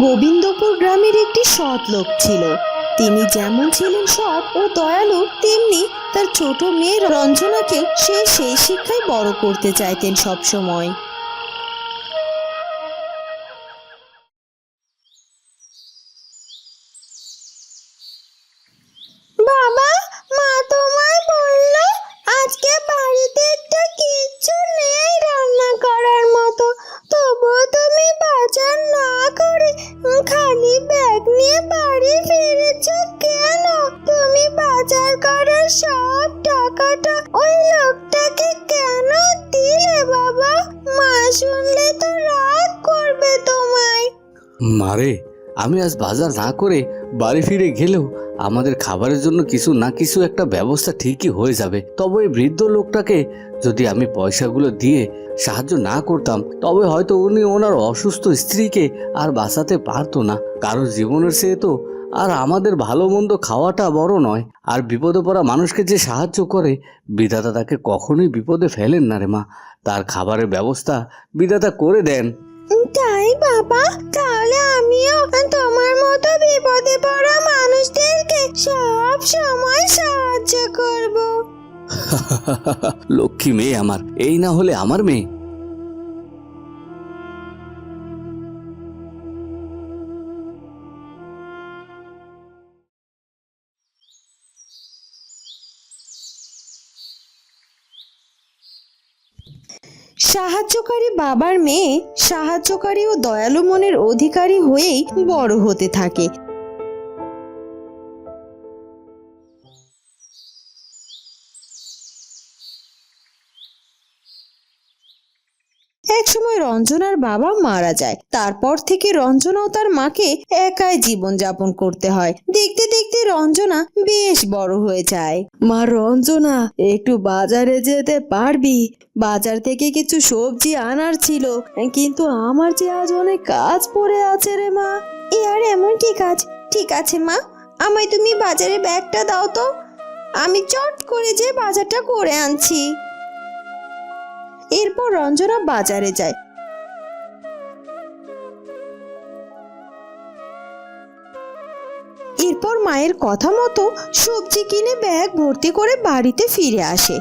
গোবিন্দপুর গ্রামের একটি সৎ লোক ছিল। তিনি যেমন ছিলেন সৎ ও দয়ালু, তেমনি তার ছোট মেয়ে রঞ্জনাকেও সেই শিক্ষায় বড় করতে চাইতেন সবসময়। বাবা, মা তোমায় বলল আজকে বাড়িতে একটা কিচ্ছু নেই রান্না করার মতো, তবুও তুমি বাজার না করে খালি ব্যাগ নিয়ে বাড়ি ফিরেছো কেন? তুমি বাজার করার সব টাকাটা ওই লোকটাকে কেন দিলে বাবা? মা শুনলে তো রাগ করবে তোমায়। মারে, আমি আজ বাজার না করে বাড়ি ফিরে গেলেও আমাদের খাবারের জন্য কিছু না কিছু একটা ব্যবস্থা ঠিকই হয়ে যাবে। তবে এই বৃদ্ধ লোকটাকে যদি আমি পয়সাগুলো দিয়ে সাহায্য না করতাম, তবে হয়তো উনি ওনার অসুস্থ স্ত্রীকে আর বাঁচাতে পারতো না। কারো জীবনের চেয়ে তো আর আমাদের ভালো মন্দ খাওয়াটা বড় নয়। আর বিপদে পড়া মানুষকে যে সাহায্য করে, বিধাতা তাকে কখনোই বিপদে ফেলেন না রে মা। তার খাবারের ব্যবস্থা বিধাতা করে দেন। তাই বাবা, তাহলে আমিও তোমার মতো বিপদে পড়া মানুষদেরকে সব সময় সাহায্য করব। লক্ষ্মী মেয়ে আমার, এই না হলে আমার মেয়ে। সাহায্যকারী বাবার মেয়ে সাহায্যকারী ও দয়ালু মনের অধিকারী হয়েই বড় হতে থাকে। একসময় রঞ্জনার বাবা মারা যায়। তারপর থেকে রঞ্জনা ও তার মাকে একাই জীবন যাপন করতে হয়। দেখতে দেখতে রঞ্জনা বেশ বড় হয়ে যায়। মা রঞ্জনা, একটু বাজারে যেতে পারবি? বাজার থেকে কিছু সবজি আনার ছিল, কিন্তু আমার যে আজ অনেক কাজ পড়ে আছে রে মা। এ আর এমন কি কাজ? ঠিক আছে মা, আমায় তুমি বাজারে ব্যাগটা দাও তো, আমি চট করে যে বাজারটা করে আনছি। এরপর রঞ্জনা বাজারে যায়। এরপর মায়ের কথা মতো সবজি কিনে ব্যাগ ভর্তি করে বাড়িতে ফিরে আসে।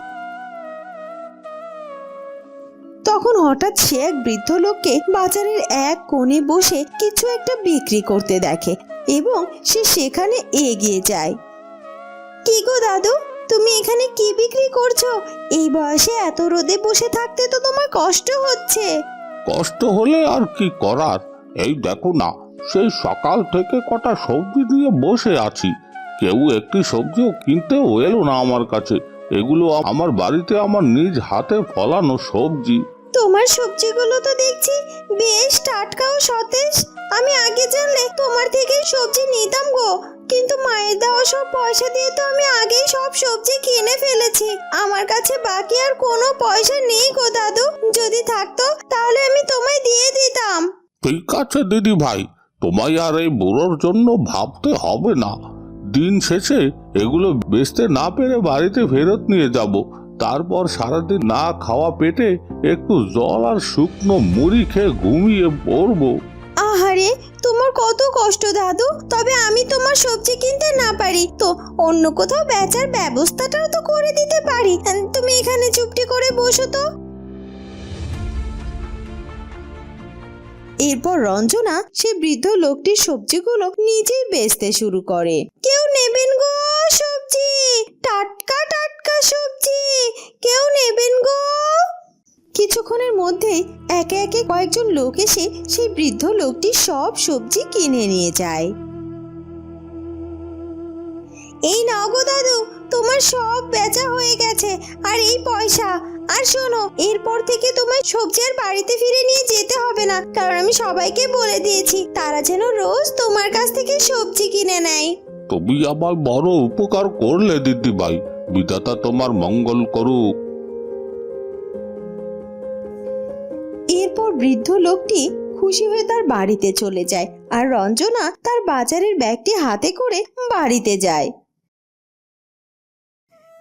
তখন হঠাৎ সে এক বৃদ্ধ লোককে বাজারের এক কোণে বসে কিছু একটা বিক্রি করতে দেখে এবং সে সেখানে এগিয়ে যায়। কি গো দাদু, তুমি এখানে কি বিক্রি করছো? এই বয়সে এত রোদে বসে থাকতে তো তোমার কষ্ট হচ্ছে। কষ্ট হলে আর কি করার, এই দেখো না, সেই সকাল থেকে কটা সবজি দিয়ে বসে আছি, কেউ একটি সবজিও কিনতেও এলো না আমার কাছে। এগুলো আমার বাড়িতে আমার নিজ হাতে ফলানো সবজি। তোমার সবজিগুলো তো দেখছি বেশ টাটকা ও সতেজ। আমি আগে জানলে তোমার থেকে সবজি নিতাম গো, কিন্তু মায়ের দেওয়া সব পয়সা দিয়ে তো আমি আগেই সব সবজি কিনে ফেলেছি। আমার কাছে বাকি আর কোনো পয়সা নেই গো দাদু, যদি থাকতো তাহলে আমি তোমায় দিয়ে দিতাম। ঠিক আছে দিদি ভাই, তোমায় আর এই বুড়োর জন্য ভাবতে হবে না। দিন শেষে এগুলো বেচতে না পেরে বাড়িতে ফেরত নিয়ে যাব। তারপর সারাদিন না খাওয়া পেটে একটু জল আর শুকনো মুড়ি খেয়ে ঘুমিয়ে পড়বো। আহারে, তোমার কত কষ্ট দাদু। তবে আমি তোমার সবজি কিনতে না পারি তো অন্য কোথাও বেচার ব্যবস্থাটাও তো করে দিতে পারি। তুমি এখানে চুপটি করে বসো তো। এরপর রঞ্জনা সে বৃদ্ধ লোকটির সবজিগুলো নিজেই বেচতে শুরু করে। কেউ নেবেন গো সবজি? টাটকা টাটকা সবজি কেউ নেবেন গো? কিছুক্ষণের মধ্যেই একে একে কয়েকজন লোক এসে সেই বৃদ্ধ লোকটির সব সবজি কিনে নিয়ে যায়। এই নাও গো দাদু, তোমার সব বেচা হয়ে গেছে, আর এই পয়সা। আর শোনো, এরপর থেকে তোমার সবজি আর বাড়িতে ফিরে নিয়ে যেতে হবে না, কারণ আমি সবাইকে বলে দিয়েছি তারা যেন রোজ তোমার কাছ থেকে সবজি কিনে নেয়। তুমি আমার বড় উপকার করলে দিদি ভাই, বিধাতা তোমার মঙ্গল করুক। এরপর বৃদ্ধ লোকটি খুশি হয়ে তার বাড়িতে চলে যায়, আর রঞ্জনা তার বাজারের ব্যাগটি হাতে করে বাড়িতে যায়।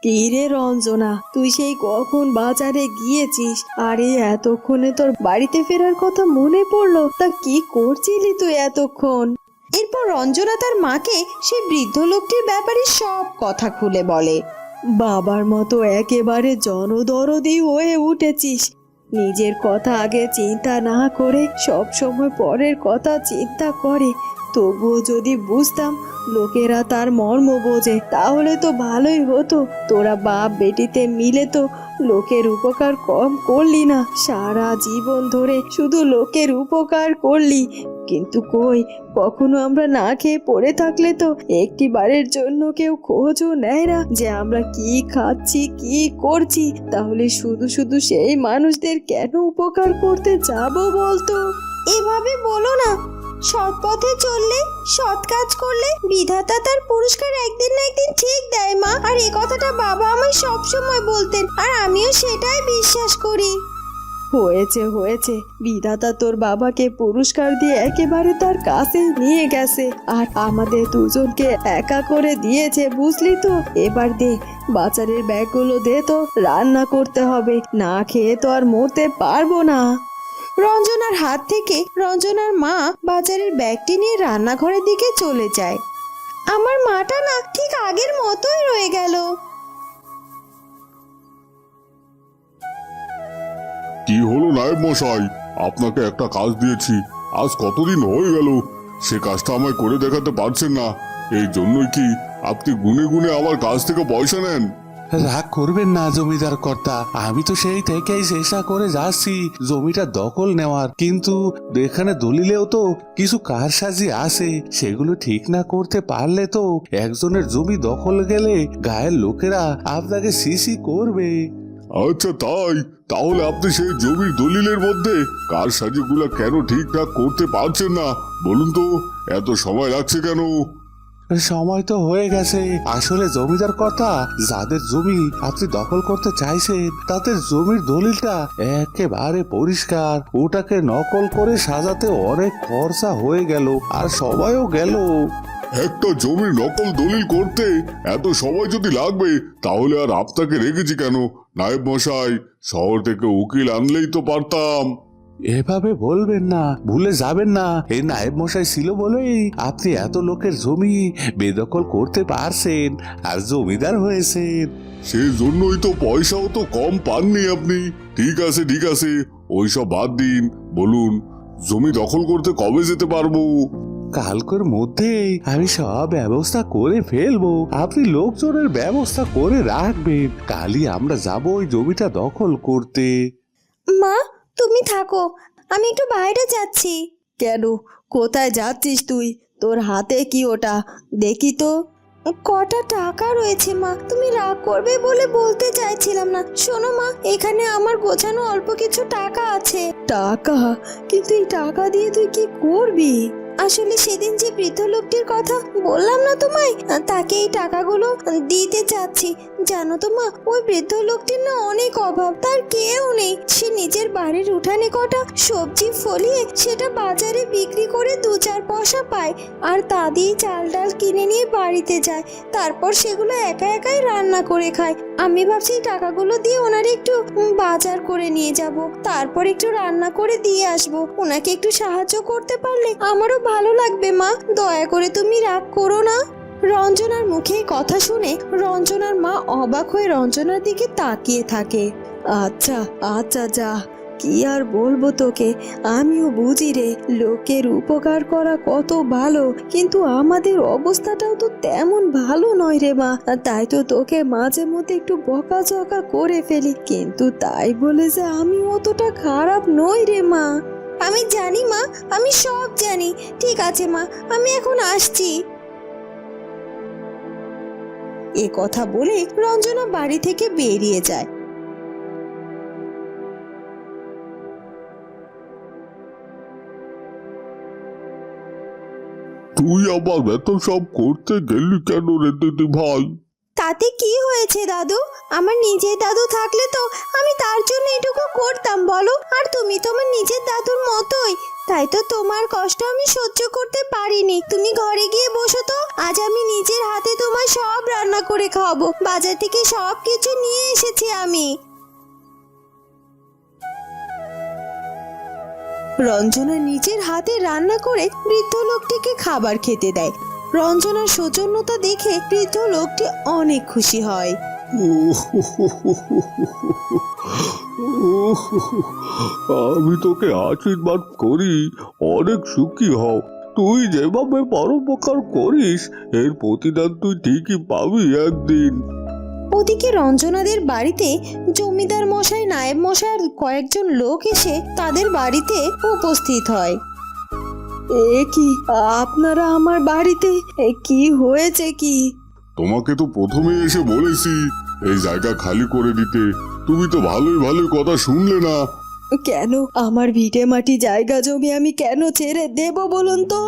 কি রে রঞ্জনা, তুই সেই কখন বাজারে গিয়েছিস, আরে এতক্ষণে তোর বাড়িতে ফেরার কথা মনে পড়লো? তা কি করছিলি তুই এতক্ষণ? এরপর রঞ্জনা তার মাকে সেই বৃদ্ধ লোকটির ব্যাপারে সব কথা খুলে বলে। বাবার মতো একেবারে জনদরদি হয়ে উঠেছিস, নিজের কথা আগে চিন্তা না করে সব সময় পরের কথা চিন্তা করে। তবুও যদি বুঝতাম লোকেরা তার মর্ম বোঝে তাহলে তো ভালোই হতো। তোরা বাপ বেটিতে মিলে তো লোকের উপকার কম করলি না, সারা জীবন ধরে শুধু লোকের উপকার করলি। কিন্তু কই, কখনো আমরা না খেয়ে পড়ে থাকলে তো একটি বারের জন্য কেউ খোঁজও নেয় না যে আমরা কি খাচ্ছি কি করছি। তাহলে শুধু শুধু সেই মানুষদের কেন উপকার করতে যাব বলতো? এভাবে বলো না, সৎ পথে চললে, সৎ কাজ করলে বিধাতা তার পুরস্কার একদিন না একদিন ঠিক দেয় মা। আর এই কথাটা বাবা আমায় সব সময় বলতেন, আর আমিও সেটাই বিশ্বাস করি। হয়েছে হয়েছে, বিধাতা তোর বাবাকে পুরস্কার দিয়ে একেবারে তার কাছে নিয়ে গেছে, আর আমাদের দুজনকে একা করে দিয়েছে, বুঝলি তো? এবার দে বাজারের ব্যাগগুলো দে, তো রান্না করতে হবে, না খেয়ে তো আর মরতে পারবো না। রঞ্জনার হাত থেকে রঞ্জনার মা বাজারের ব্যাগটি নিয়ে রান্নাঘরের দিকে চলে যায়। আমার মাটা না ঠিক আগের মতোই রয়ে গেল। কি হলো নায়েব মশাই, আপনাকে একটা কাজ দিয়েছি, আজ কতদিন হয়ে গেল সে কাজটা আমায় করে দেখাতে পারছেন না। এই জন্যই কি আপনি গুনে গুনে আমার কাছ থেকে পয়সা নেন? রাগ করবেন না জমিদার কর্তা, আমি তো সেই থেকেই চেষ্টা করে যাচ্ছি জমিটা দখল নেওয়ার, কিন্তু এখানে দলিলেও তো কিছু কারসাজি আছে, সেগুলো ঠিক না করতে পারলে তো একজনের জমি দখল গেলে গায়ের লোকেরা আপনাকে সিসি করবে। আচ্ছা তাই, তাহলে আপনি সেই জমির দলিলের মধ্যে কারসাজিগুলো কেন ঠিকঠাক করতে পারছেন না বলুন তো? এত সময় লাগছে কেন? সময় তো হয়ে গেছে, আসলে জমিদার কর্তা, যাদের জমি আপনি দখল করতে চাইছেন তাদের জমির দলিলটা একেবারে পরিষ্কার, ওটাকে নকল করে সাজাতে অনেক খরচা হয়ে গেল আর সময়ও গেল। একটা জমির নকল দলিল করতে এত সময় যদি লাগবে তাহলে আর আপনাকে রেখেছি কেন নায়েব মশাই? শহর থেকে উকিল আনলেই তো পারতাম। এভাবে বলবেন না, ভুলে যাবেন না এই নায়েব মশাই ছিল বলেই আপনি এত লোকের জমি বেদখল করতে পারছেন আর জমিদার হয়েছেন। সেই জন্যই তো পয়সাও তো কম পাননি আপনি। ঠিক আছে ঠিক আছে, ওইসব বাদ দিন, বলুন জমি দখল করতে কবে যেতে পারবো? কালকের মধ্যেই আমি সব ব্যবস্থা করে ফেলবো, আপনি লোকজনের ব্যবস্থা করে রাখবেন, কালই আমরা যাব ওই জমিটা দখল করতে। মা তুমি থাকো, আমি একটু বাইরে যাচ্ছি। কেন, কোথায় যাচ্ছিস তুই? তোর হাতে কি ওটা, দেখি তো। কটা টাকা রয়েছে মা, তুমি রাগ করবে বলে বলতে চাইছিলাম না। শোনো মা, এখানে আমার গোছানো অল্প কিছু টাকা আছে। টাকা? কিন্তু এই টাকা দিয়ে তুই কি করবি? আসলে সেদিন যে বৃদ্ধ লোকটির কথা বললাম না তোমায়, তাকে এই টাকাগুলো দিতে চাচ্ছি। জানো তো মা, ওই বৃদ্ধ লোকটির না অনেক অভাব, তার কেউ নেই। সে নিজের বাড়ির উঠানে কটা সবজি ফলিয়ে সেটা বাজারে বিক্রি করে 2-4 পয়সা পায়, আর তা দিয়ে চাল ডাল কিনে নিয়ে বাড়িতে যায়, তারপর সেগুলো একা একাই রান্না করে খায়। আমি ভাবছি এই টাকাগুলো দিয়ে ওনার একটু বাজার করে নিয়ে যাব, তারপর একটু রান্না করে দিয়ে আসবো। ওনাকে একটু সাহায্য করতে পারলে আমারও ভালো লাগবে মা, দয়া করে তুমি রাগ করো না। রঞ্জনার মুখে কথা শুনে রঞ্জনার মা অবাক হয়ে রঞ্জনার দিকে তাকিয়ে থাকে। আচ্ছা আচ্ছা, যা, কি আর বলবো তোকে, আমিও বুঝি রে লোকের উপকার করা কত ভালো, কিন্তু আমাদের অবস্থাটাও তো তেমন ভালো নয় রে মা, তাই তো তোকে মাঝে মধ্যে একটু বকাঝকা করে ফেলি, কিন্তু তাই বলে যে আমি অতটা খারাপ নই রে মা। আমি জানি মা, আমি সব জানি। ঠিক আছে মা, আমি এখন আসছি। এ কথা বলে রঞ্জনা বাড়ি থেকে বেরিয়ে যায়। তুই আবার এত সব করতে গেলি কেন রে দিদি ভাই? তাতে কি হয়েছে দাদু? আমার নিজের দাদু থাকলে তো আমি তার জন্য এটুকু করতাম বলো, আর তুমি তোমার নিজের দাদুর মতোই, তাই তো তোমার কষ্ট আমি সহ্য করতে পারিনি। তুমি ঘরে গিয়ে বসো তো, আজ আমি নিজের হাতে তোমার সব রান্না করে খাওয়াবো। বাজার থেকে সব কিছু নিয়ে এসেছি আমি। রঞ্জনা নিজের হাতে রান্না করে বৃদ্ধ লোকটিকে খাবার খেতে দেয়। রঞ্জনার সৌজন্যতা দেখে বৃদ্ধ লোকটি অনেক খুশি হয়। আমি তোকে আশীর্বাদ করি, অনেক সুখী হও। তুই যেভাবে পরোপকার করিস এর প্রতিদান তুই ঠিকই পাবি একদিন। ওদিকে রঞ্জনাদের বাড়িতে জমিদার মশাই, নায়েব মশাই আর কয়েকজন লোক এসে তাদের বাড়িতে উপস্থিত হয়। এ কি, আপনারা আমার বাড়িতে? কি হয়েছে কি? তোমাকে তো প্রথমে এসে বলেছি এই জায়গা খালি করে দিতে, তুমি তো ভালোই কথা শুনলে না। কেন আমার ভিটে মাটি জায়গা জমি আমি কেন ছেড়ে দেব বলুন তো?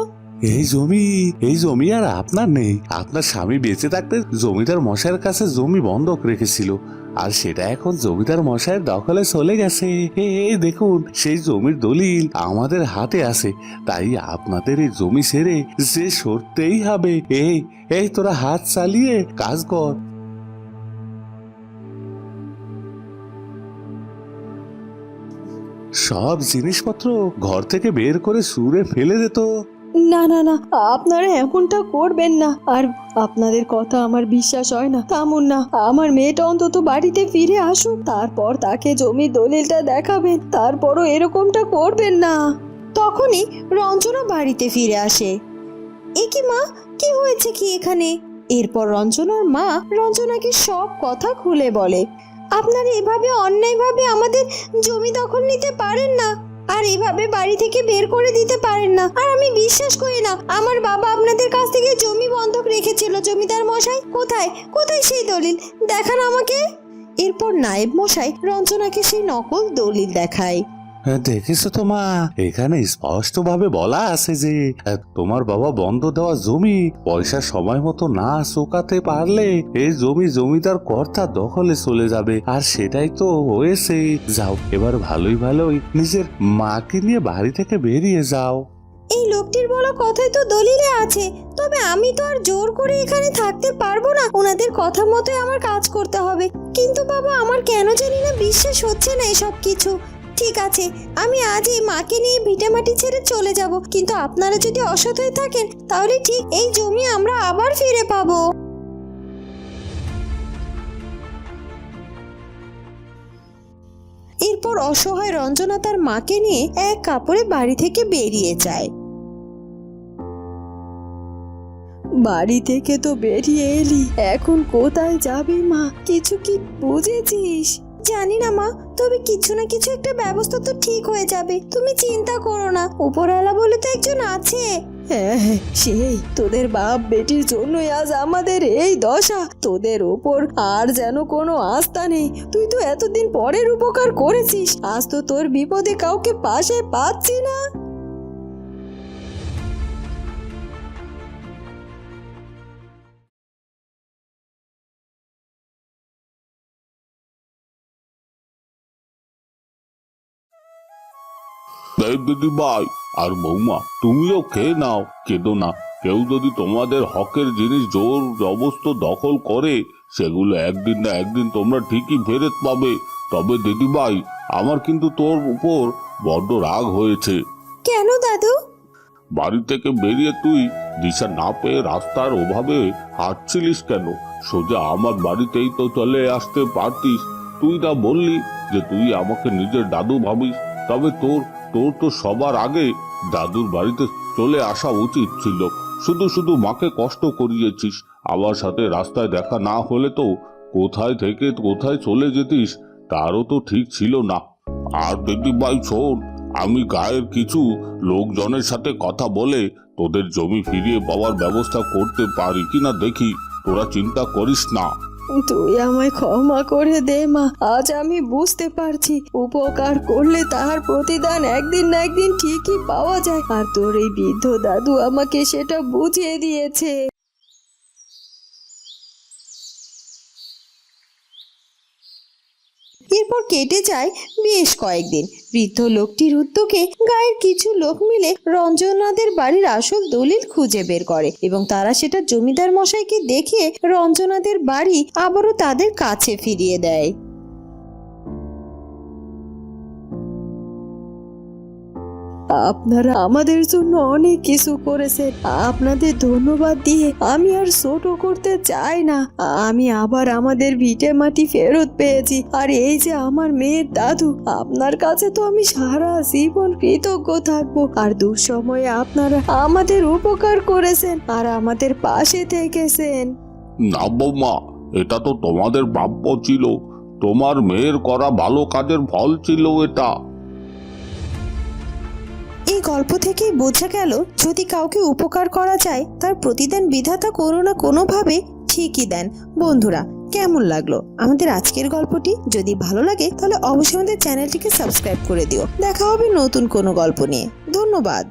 এই জমি আর আপনার নেই। আপনার স্বামী বেঁচে থাকতে জমিদার মশাইয়ের কাছে জমি বন্ধক রেখেছিল, আর সেটা এখন জমিদার মশাইয়ের দখলে চলে গেছে। এই দেখুন, সেই জমির দলিল আমাদের হাতে আছে। তাই আপনাদের এই জমি ছেড়ে যে সরতেই হবে। এই তোরা হাত চালিয়ে কাজ কর। সব জিনিসপত্র ঘর থেকে বের করে সুরে ফেলে দিত। না না না, আপনারা এমনটা করবেন না। আর আপনাদের কথা আমার বিশ্বাস হয় না। থামুন না, আমার মেয়েটা অন্তত বাড়িতে ফিরে আসুক, তারপর তাকে জমির দলিলটা দেখাবেন। তারপরও এরকমটা করবেন না। তখনই রঞ্জনা বাড়িতে ফিরে আসে। এ কি মা, কি হয়েছে কি এখানে? এরপর রঞ্জনার মা রঞ্জনাকে সব কথা খুলে বলে। আপনারা এভাবে অন্যায়ভাবে আমাদের জমি দখল নিতে পারেন না, আর এভাবে বাড়ি থেকে বের করে দিতে পারেন না। আর আমি বিশ্বাস করি না, আমার বাবা আপনাদের কাছ থেকে জমি বন্ধক রেখেছিল। জমিদার মশাই কোথায় কোথায় সেই দলিল দেখান আমাকে। এরপর নায়েব মশাই রঞ্জনাকে সেই নকল দলিল দেখায়। দেখেছো তো মা, এখানে স্পষ্ট ভাবে বলা আছে যে তোমার বাবা বন্ধ দেওয়া জমি পয়সা সময় মতো না চোকাতে পারলে এই জমি জমিদার কর্তা দখলে চলে যাবে। আর সেটাই তো হয়েছে। যাও, এবার ভালোই নিজের মাকে নিয়ে বাড়ি থেকে বেরিয়ে যাও। এই লোকটির বলা কথাই তো দলিলে আছে, তবে আমি তো আর জোর করে এখানে থাকতে পারবো না। ওনাদের কথা মতোই আমার কাজ করতে হবে। কিন্তু বাবা, আমার কেন জানি না বিশ্বাস হচ্ছে না এসব কিছু। ঠিক আছে, আমি আজ এই মাকে নিয়ে ভিটেমাটি ছেড়ে চলে যাব, কিন্তু আপনারা যদি অসৎ হয়ে থাকেন তাহলে ঠিক এই জমি আমরা আবার ফিরে পাবো। এরপর অসহায় রঞ্জনা তার মাকে নিয়ে এক কাপড়ে বাড়ি থেকে বেরিয়ে যায়। বাড়ি থেকে তো বেরিয়ে এলি, এখন কোথায় যাবি মা? কিছু কি বুঝেছিস? জানি না মা, তবে কিছু না কিছু একটা ব্যবস্থা তো ঠিক হয়ে যাবে। তুমি চিন্তা করো না, উপরওয়ালা বলে তো একজন আছে। হ্যাঁ, সেই তোদের বাপ বেটির জন্যই আজ আমাদের এই দশা। তোদের ওপর আর যেন কোনো আস্থা নেই। তুই তো এতদিন পরের উপকার করেছিস, আজ তো তোর বিপদে কাউকে পাশে পাচ্ছি না। দিদি ভাই আর বৌমা, তুমিও খেয়ে নাও, কেঁদো না। কেউ যদি তোমাদের হকের জিনিস জোর জবরদস্ত দখল করে, সেগুলো একদিন না একদিন তোমরা ঠিকই ফেরত পাবে। তবে দিদি ভাই, আমার কিন্তু তোর উপর বড্ড রাগ হয়েছে। কেন দাদু? বাড়ি থেকে বেরিয়ে তুই দিশা না পেয়ে রাস্তার ওভাবে হাঁটছিলিস কেন? সোজা আমার বাড়িতেই তো চলে আসতে পারতিস। তুই না বললি যে তুই আমাকে নিজের দাদু ভাবিস? তবে তোর তো সবার আগে দাদুর বাড়িতে চলে আসা উচিত ছিল। শুধু শুধু মাকে কষ্ট করিয়েছিস। আমার সাথে রাস্তায় দেখা না হলে তো কোথায় থেকে কোথায় চলে যেতিস তারও তো ঠিক ছিল না। আর দিদি ভাই শোন, আমি গায়ের কিছু লোকজনের সাথে কথা বলে তোদের জমি ফিরিয়ে পাওয়ার ব্যবস্থা করতে পারি কিনা দেখি, তোরা চিন্তা করিস না। তুই আমায় ক্ষমা করে দে মা। আজ আমি বুঝতে পারছি, উপকার করলে তার প্রতিদান একদিন না একদিন ঠিকই পাওয়া যায়। আর তোর এই বৃদ্ধ দাদু আমাকে সেটা বুঝিয়ে দিয়েছে। এরপর কেটে যায় বেশ কয়েকদিন। বৃদ্ধ লোকটির উদ্যোগে গায়ের কিছু লোক মিলে রঞ্জনাদের বাড়ির আসল দলিল খুঁজে বের করে এবং তারা সেটা জমিদার মশাইকে দেখিয়ে রঞ্জনাদের বাড়ি আবারও তাদের কাছে ফিরিয়ে দেয়। আপনারা আমাদের জন্য অনেক কিছু করেছেন, আপনাদের ধন্যবাদ দিয়ে আমি আর ছোট করতে চাই না। আমি আবার আমাদের ভিটে মাটি ফেরত পেয়েছি, আর এই যে আমার মেয়ের দাদু, আপনার কাছে তো আমি সারা জীবন কৃতজ্ঞ থাকবো। আর দুঃসময়ে আপনারা আমাদের উপকার করেছেন আর আমাদের পাশে থেকেছেন। না বৌমা, এটা তো তোমাদের প্রাপ্য ছিল, তোমার মেয়ের করা ভালো কাজের ফল ছিল এটা। এই গল্প থেকেই বোঝা গেল, যদি কাউকে উপকার করা যায় তার প্রতিদান বিধাতা কোনো না কোনোভাবে ঠিকই দেন। বন্ধুরা, কেমন লাগলো আমাদের আজকের গল্পটি? যদি ভালো লাগে তাহলে অবশ্যই আমাদের চ্যানেলটিকে সাবস্ক্রাইব করে দিও। দেখা হবে নতুন কোনো গল্প নিয়ে। ধন্যবাদ।